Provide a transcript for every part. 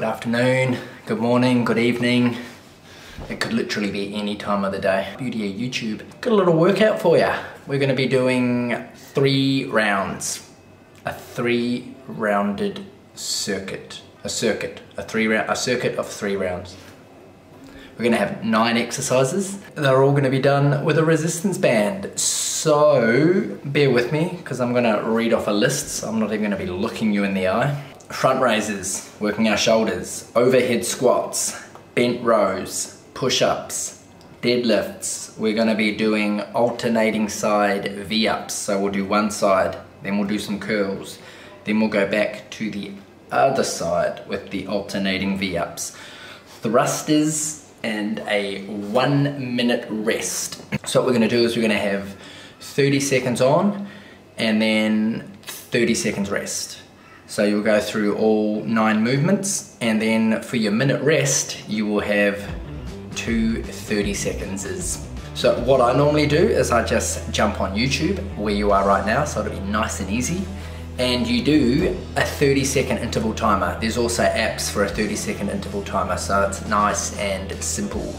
afternoon, good morning, good evening. It could literally be any time of the day. Beauty of YouTube. Got a little workout for you. We're going to be doing 3 rounds. A 3-rounded circuit. A circuit of 3 rounds. We're going to have 9 exercises. They're all going to be done with a resistance band. So bear with me because I'm going to read off a list. So I'm not even going to be looking you in the eye. Front raises, working our shoulders. Overhead squats, bent rows, push-ups, deadlifts. We're going to be doing alternating side V-ups. So we'll do one side, then we'll do some curls. Then we'll go back to the other side with the alternating V-ups. Thrusters, and a 1-minute rest. So what we're going to do is we're going to have 30 seconds on and then 30 seconds rest. So you'll go through all 9 movements, and then for your minute rest you will have 2 30 seconds. So what I normally do is I just jump on YouTube where you are right now, so it'll be nice and easy, and you do a 30-second interval timer. There's also apps for a 30-second interval timer, so it's nice and simple.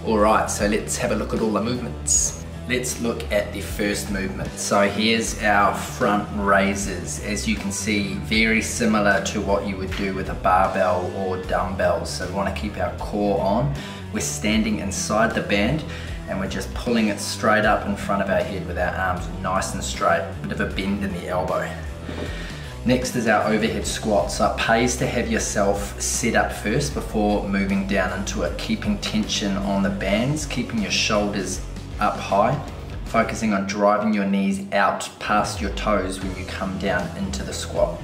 Alright, so let's have a look at all the movements. Let's look at the first movement. So here's our front raises. As you can see, very similar to what you would do with a barbell or dumbbells. So we want to keep our core on. We're standing inside the band, and we're just pulling it straight up in front of our head with our arms nice and straight, bit of a bend in the elbow. Next is our overhead squat. So it pays to have yourself set up first before moving down into it, keeping tension on the bands, keeping your shoulders up high, focusing on driving your knees out past your toes when you come down into the squat.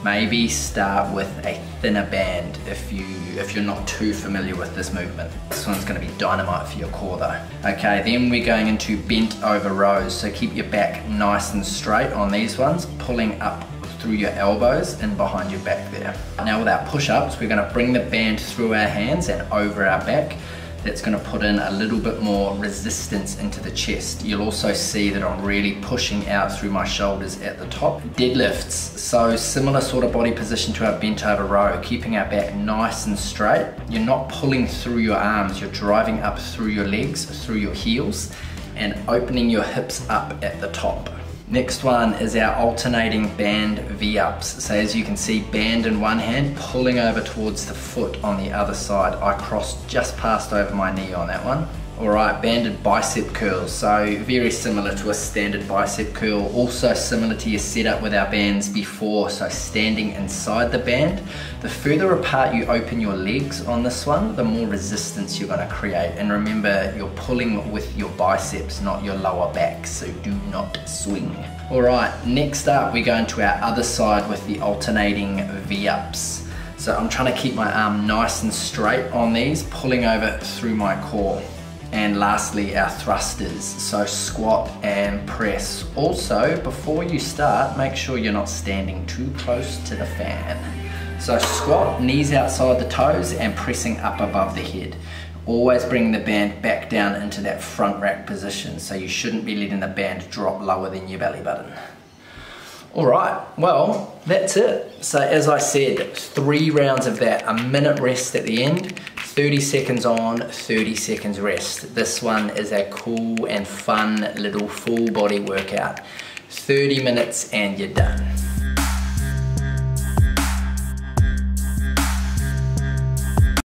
Maybe start with a thinner band if you're not too familiar with this movement. This one's going to be dynamite for your core though. Okay, then we're going into bent over rows. So keep your back nice and straight on these ones, pulling up through your elbows and behind your back there. Now with our push-ups, we're going to bring the band through our hands and over our back. That's going to put in a little bit more resistance into the chest. You'll also see that I'm really pushing out through my shoulders at the top. Deadlifts, so similar sort of body position to our bent over row, keeping our back nice and straight. You're not pulling through your arms, you're driving up through your legs, through your heels, and opening your hips up at the top. Next one is our alternating band V-ups. So as you can see, band in one hand, pulling over towards the foot on the other side. I crossed just past over my knee on that one. Alright, banded bicep curls. So very similar to a standard bicep curl. Also similar to your setup with our bands before. So standing inside the band. The further apart you open your legs on this one, the more resistance you're going to create. And remember, you're pulling with your biceps, not your lower back. So do not swing. Alright, next up we go into our other side with the alternating V-ups. So I'm trying to keep my arm nice and straight on these, pulling over through my core. And lastly, our thrusters, so squat and press. Also, before you start, make sure you're not standing too close to the fan. So squat, knees outside the toes and pressing up above the head. Always bring the band back down into that front rack position, so you shouldn't be letting the band drop lower than your belly button. Alright, well, that's it. So as I said, 3 rounds of that, a minute rest at the end, 30 seconds on, 30 seconds rest. This one is a cool and fun little full body workout. 30 minutes and you're done.